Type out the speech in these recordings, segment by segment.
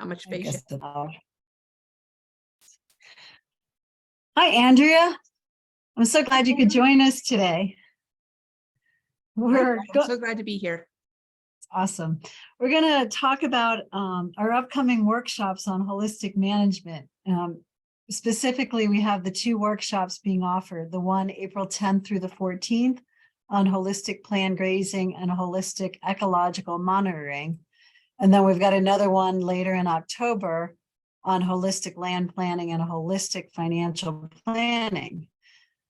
how much I space you guess have. Hi, Andrea. I'm so glad you could join us today. I'm so glad to be here. Awesome. We're going to talk about our upcoming workshops on holistic management. Specifically, we have the 2 workshops being offered, the one April 10th through the 14th on holistic planned grazing and holistic ecological monitoring. And then we've got another one later in October on holistic land planning and holistic financial planning.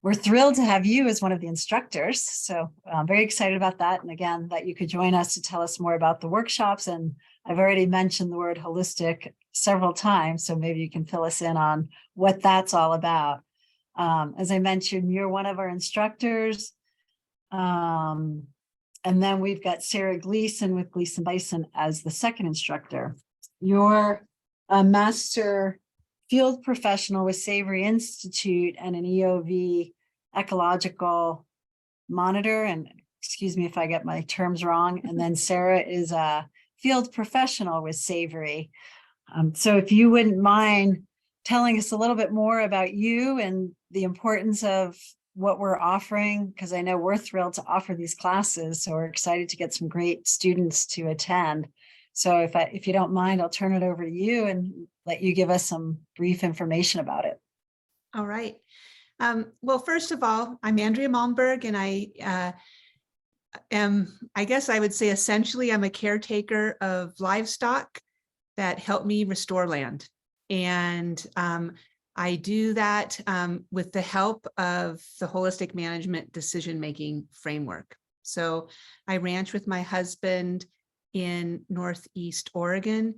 We're thrilled to have you as one of the instructors. So I'm very excited about that. And again, that you could join us to tell us more about the workshops. And I've already mentioned the word holistic several times, so maybe you can fill us in on what that's all about. As I mentioned, you're one of our instructors. And then we've got Sarah Gleason with Gleason Bison as the second instructor. You're a master field professional with Savory Institute and an EOV ecological monitor. And excuse me if I get my terms wrong. And then Sarah is a field professional with Savory. So if you wouldn't mind telling us a little bit more about you and the importance of what we're offering, because I know we're thrilled to offer these classes. So we're excited to get some great students to attend. So if you don't mind, I'll turn it over to you and let you give us some brief information about it. All right. Well, first of all, I'm Andrea Malmberg, and I guess I would say essentially I'm a caretaker of livestock that help me restore land. And I do that with the help of the holistic management decision-making framework. So I ranch with my husband in Northeast Oregon,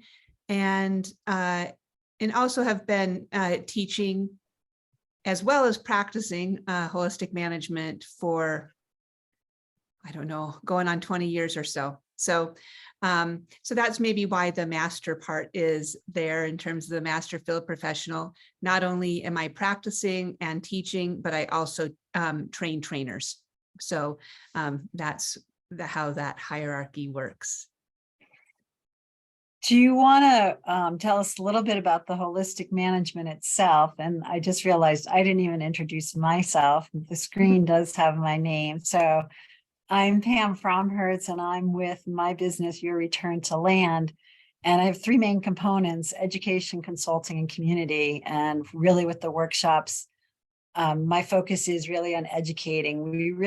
and also have been teaching as well as practicing holistic management for, I don't know, going on 20 years or so. So that's maybe why the master part is there in terms of the master field professional. Not only am I practicing and teaching, but I also train trainers. So that's how that hierarchy works. Do you want to tell us a little bit about the holistic management itself? And I just realized I didn't even introduce myself. The screen does have my name. So I'm Pam Fromhertz, and I'm with my business, Your Return to Land. And I have 3 main components: education, consulting, and community. And really with the workshops, my focus is really on educating.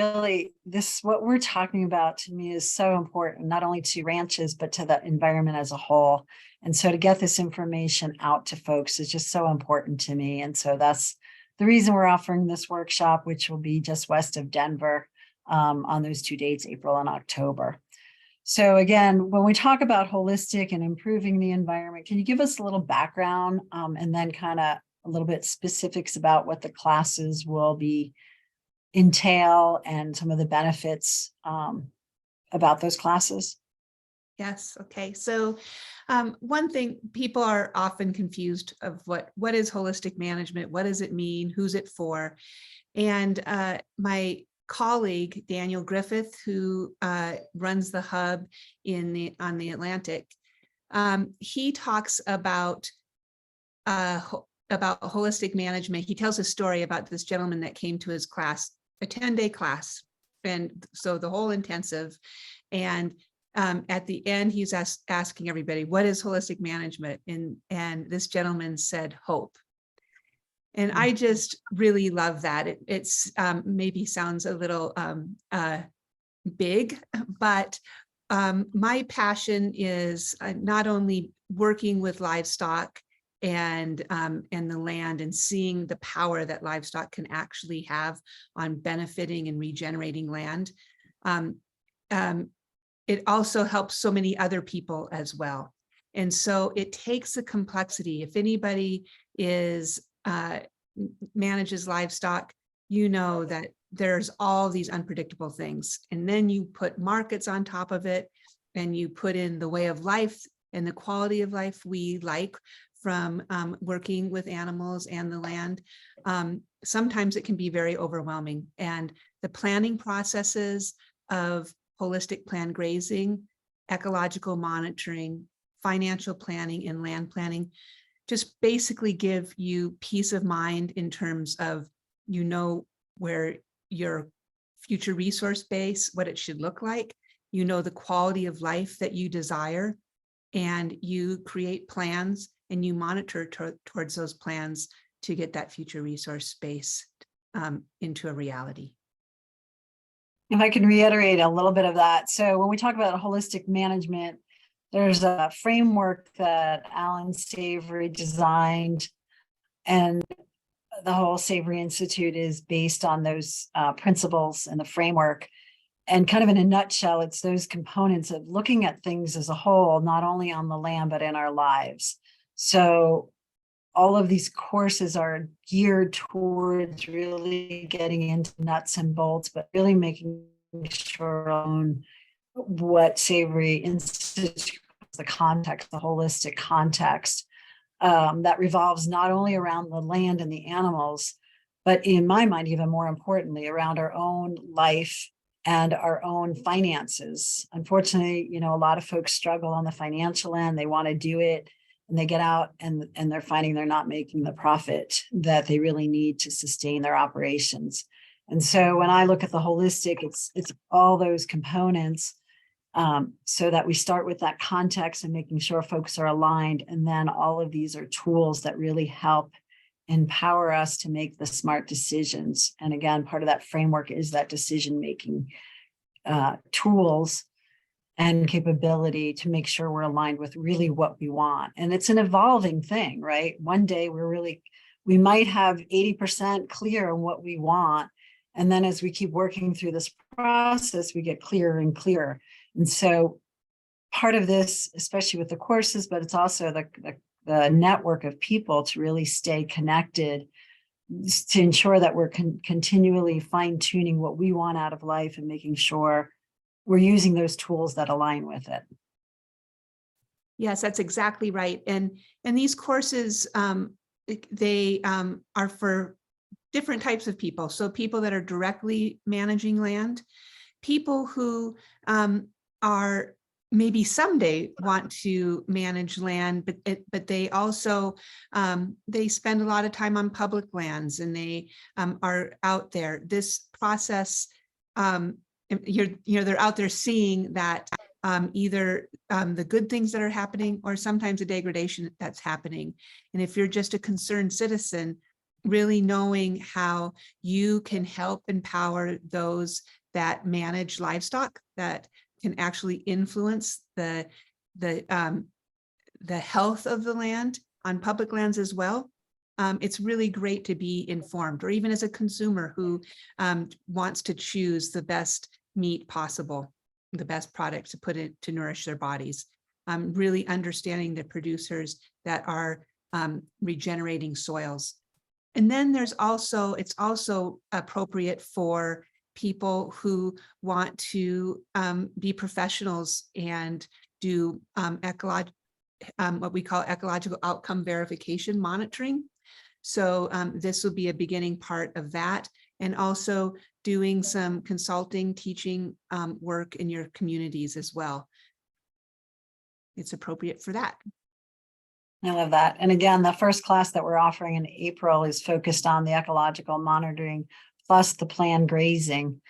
What we're talking about to me is so important, not only to ranches, but to the environment as a whole. And so to get this information out to folks is just so important to me. And so that's the reason we're offering this workshop, which will be just west of Denver on those 2 dates, April and October. So again, when we talk about holistic and improving the environment, can you give us a little background and then kind of a little bit specifics about what the classes will be entail and some of the benefits about those classes? Yes. Okay. So one thing, people are often confused of what is holistic management? What does it mean? Who's it for? And my colleague, Daniel Griffith, who runs the hub on the Atlantic, he talks about holistic management. He tells a story about this gentleman that came to his class, a 10-day class. And so the whole intensive. And at the end, he's asking everybody, what is holistic management? And this gentleman said, hope. And I just really love that. It's maybe sounds a little big, but my passion is not only working with livestock and the land and seeing the power that livestock can actually have on benefiting and regenerating land. It also helps so many other people as well. And so it takes the complexity. If anybody manages livestock, you know that there's all these unpredictable things. And then you put markets on top of it, and you put in the way of life and the quality of life we like from working with animals and the land. Sometimes it can be very overwhelming. And the planning processes of holistic planned grazing, ecological monitoring, financial planning and land planning just basically give you peace of mind in terms of, you know, where your future resource base, what it should look like, you know, the quality of life that you desire, and you create plans and you monitor towards those plans to get that future resource space into a reality. If I can reiterate a little bit of that. So when we talk about holistic management, there's a framework that Alan Savory designed, and the whole Savory Institute is based on those principles and the framework. And kind of in a nutshell, it's those components of looking at things as a whole, not only on the land, but in our lives. So all of these courses are geared towards really getting into nuts and bolts, but really making sure on what Savory Institute, the context, the holistic context that revolves not only around the land and the animals, but in my mind, even more importantly, around our own life and our own finances. Unfortunately, you know, a lot of folks struggle on the financial end. They want to do it, and they get out and they're finding they're not making the profit that they really need to sustain their operations. And so when I look at the holistic, it's all those components, so that we start with that context and making sure folks are aligned. And then all of these are tools that really help empower us to make the smart decisions. And again, part of that framework is that decision-making tools and capability to make sure we're aligned with really what we want. And it's an evolving thing, right? One day we might have 80% clear on what we want. And then as we keep working through this process, we get clearer and clearer. And so part of this, especially with the courses, but it's also the network of people to really stay connected, to ensure that we're continually fine-tuning what we want out of life and making sure we're using those tools that align with it. Yes, that's exactly right. And these courses, they are for different types of people. So people that are directly managing land, people who are maybe someday want to manage land, but they also they spend a lot of time on public lands, and they are out there. This process, they're out there seeing that either the good things that are happening, or sometimes the degradation that's happening. And if you're just a concerned citizen, really knowing how you can help empower those that manage livestock, that can actually influence the health of the land on public lands as well. It's really great to be informed, or even as a consumer who wants to choose the best meat possible, the best product to put it to nourish their bodies. Really understanding the producers that are regenerating soils. And then it's also appropriate for people who want to be professionals and do what we call ecological outcome verification monitoring. So this will be a beginning part of that, and also doing some consulting, teaching work in your communities as well. It's appropriate for that. I love that. And again, the first class that we're offering in April is focused on the ecological monitoring plus the planned grazing.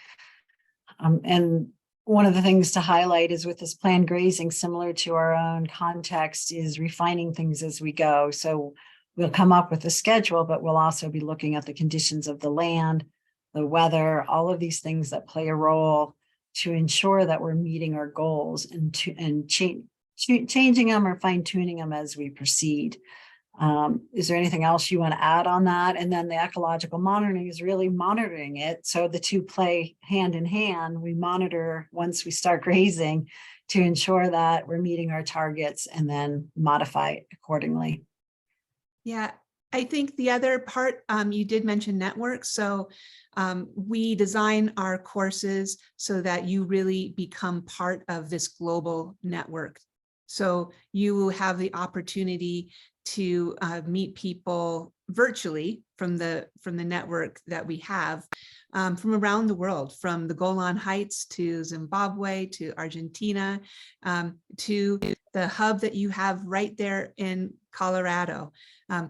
And one of the things to highlight is with this planned grazing, similar to our own context, is refining things as we go. So we'll come up with a schedule, but we'll also be looking at the conditions of the land, the weather, all of these things that play a role to ensure that we're meeting our goals and changing them or fine tuning them as we proceed. Is there anything else you want to add on that? And then the ecological monitoring is really monitoring it. So the two play hand in hand. We monitor once we start grazing to ensure that we're meeting our targets, and then modify accordingly. Yeah, I think the other part, you did mention networks. So we design our courses so that you really become part of this global network. So you will have the opportunity to meet people virtually from the network that we have from around the world, from the Golan Heights to Zimbabwe to Argentina to the hub that you have right there in Colorado,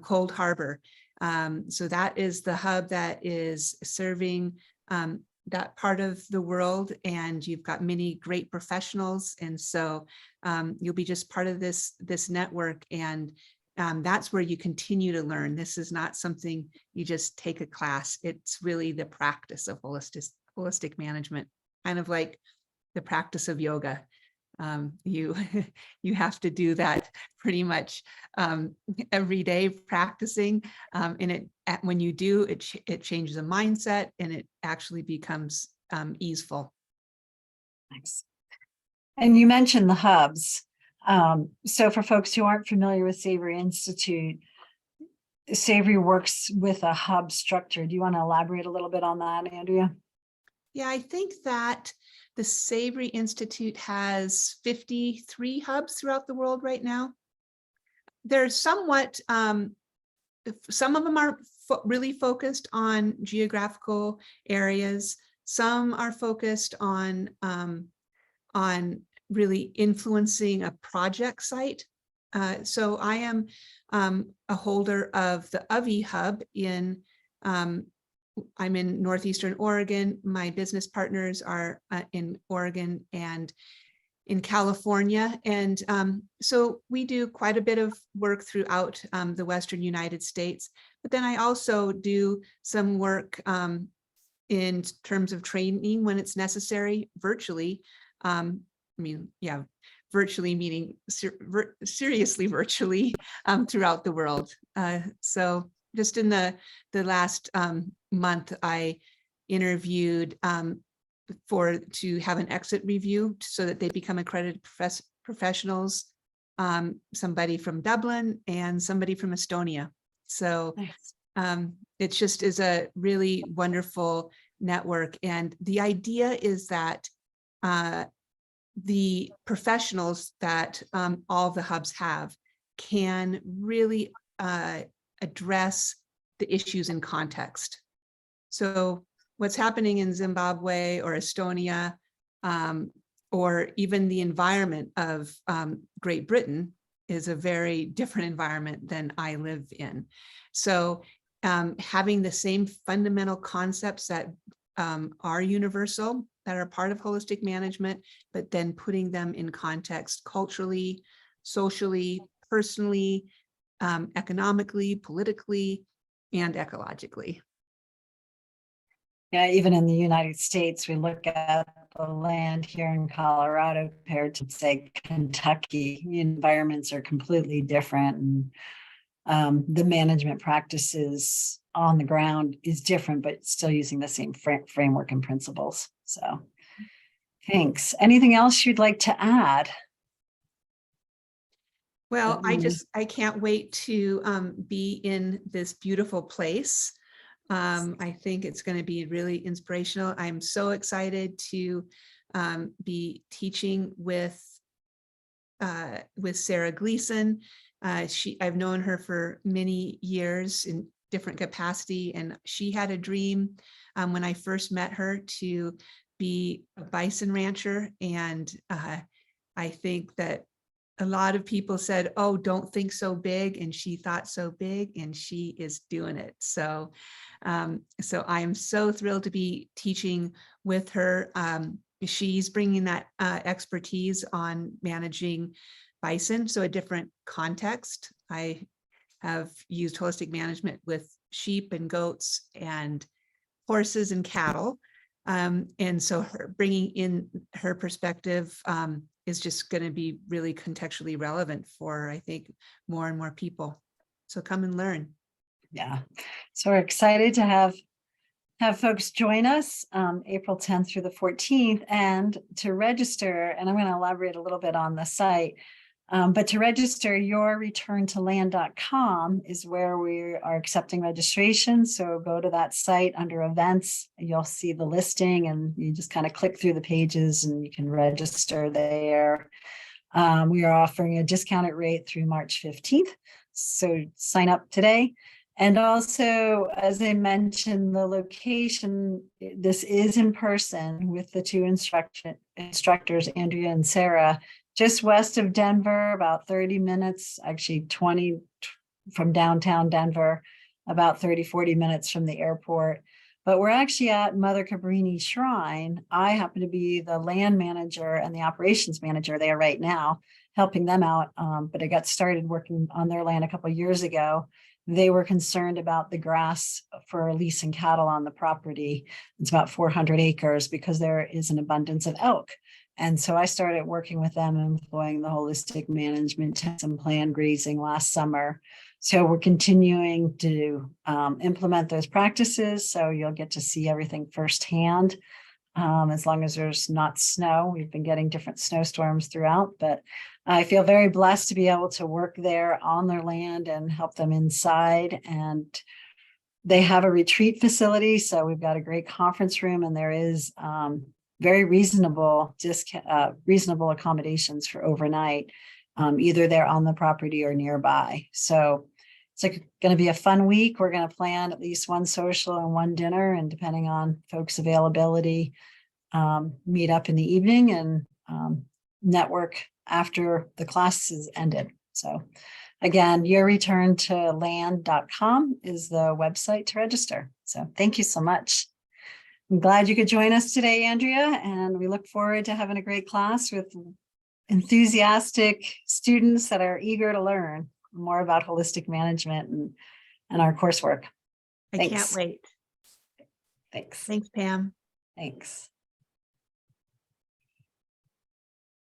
Cold Harbor. So that is the hub that is serving that part of the world, and you've got many great professionals. And so you'll be just part of this network, and that's where you continue to learn. This is not something you just take a class. It's really the practice of holistic management, kind of like the practice of yoga. You have to do that pretty much every day, practicing, and when you do, it changes the mindset, and it actually becomes easeful. Nice. And you mentioned the hubs. So for folks who aren't familiar with Savory Institute, Savory works with a hub structure. Do you want to elaborate a little bit on that, Andrea? Yeah, I think that the Savory Institute has 53 hubs throughout the world right now. They're somewhat, some of them are really focused on geographical areas. Some are focused on really influencing a project site. So I am a holder of the UVI hub in I'm in Northeastern Oregon. My business partners are in Oregon and in California. And so we do quite a bit of work throughout the Western United States. But then I also do some work in terms of training when it's necessary virtually. Virtually meaning seriously virtually throughout the world. So just in the last month, I interviewed to have an exit review so that they become accredited professionals, somebody from Dublin and somebody from Estonia. So nice. It just is a really wonderful network. And the idea is that the professionals that all the hubs have can really address the issues in context. So what's happening in Zimbabwe or Estonia, or even the environment of Great Britain is a very different environment than I live in. So having the same fundamental concepts that are universal, that are part of holistic management, but then putting them in context culturally, socially, personally, economically, politically, and ecologically. Yeah, even in the United States, we look at the land here in Colorado compared to, say, Kentucky. The environments are completely different, and the management practices on the ground is different, but still using the same framework and principles. So thanks. Anything else you'd like to add? Well, I can't wait to be in this beautiful place. I think it's going to be really inspirational. I'm so excited to be teaching with Sarah Gleason. I've known her for many years in different capacity, and she had a dream when I first met her to be a bison rancher. And I think that a lot of people said, oh, don't think so big. And she thought so big, and she is doing it. So I am so thrilled to be teaching with her. She's bringing that expertise on managing bison, so a different context. I have used holistic management with sheep and goats and horses and cattle. And so her bringing in her perspective is just going to be really contextually relevant for, I think, more and more people. So come and learn. Yeah, so we're excited to have folks join us April 10th through the 14th, and to register, and I'm going to elaborate a little bit on the site, but to register, yourreturntoland.com is where we are accepting registration. So go to that site under events, you'll see the listing, and you just kind of click through the pages and you can register there. We are offering a discounted rate through March 15th. So sign up today. And also, as I mentioned, the location, this is in person with the two instructors, Andrea and Sarah, just west of Denver, about 30 minutes, actually 20 from downtown Denver, about 30, 40 minutes from the airport. But we're actually at Mother Cabrini Shrine. I happen to be the land manager and the operations manager there right now, helping them out. But I got started working on their land a couple of years ago. They were concerned about the grass for leasing cattle on the property. It's about 400 acres because there is an abundance of elk. And so I started working with them, employing the holistic management and planned grazing last summer. So we're continuing to implement those practices. So you'll get to see everything firsthand. As long as there's not snow. We've been getting different snowstorms throughout, but I feel very blessed to be able to work there on their land and help them inside. And they have a retreat facility. So we've got a great conference room, and there is very reasonable accommodations for overnight, either they're on the property or nearby. So it's going to be a fun week. We're going to plan at least one social and one dinner, and depending on folks' availability, meet up in the evening and network after the class is ended. So again, yourreturntoland.com is the website to register. So thank you so much. I'm glad you could join us today, Andrea, and we look forward to having a great class with enthusiastic students that are eager to learn more about holistic management and our coursework. I can't wait. Thanks. Thanks, Pam. Thanks.